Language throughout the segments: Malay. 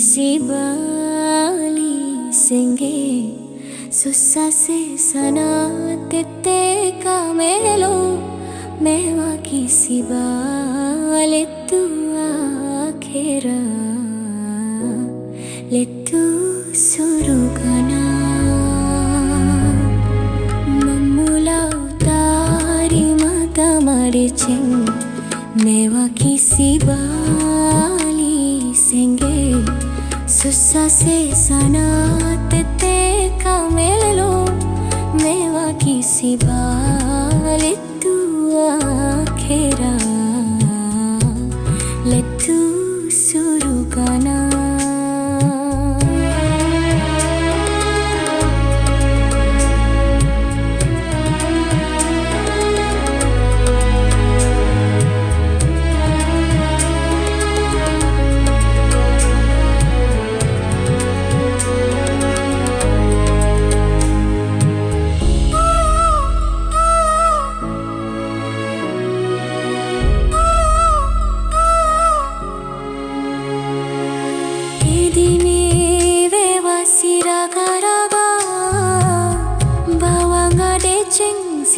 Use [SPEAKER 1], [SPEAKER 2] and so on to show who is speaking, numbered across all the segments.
[SPEAKER 1] किसी बाली सिंगे susah se sana tete kamelo mewa kisi bale tu akhira letu surugana mamula utari mata maricing mewa kisi bali senge susah se sana tete kamelo mewa kisi bale tu akhira letu surugana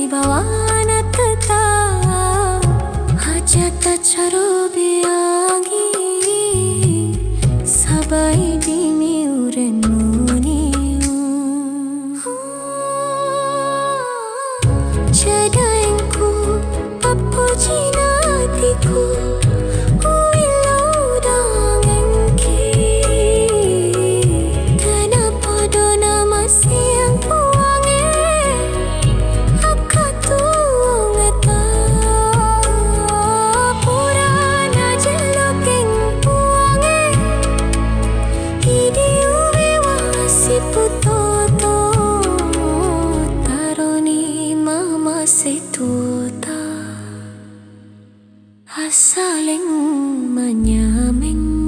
[SPEAKER 1] si bawana tata hajata charo biangi sabai dimi urenuni jadainku papu jinatiku saling menyamin.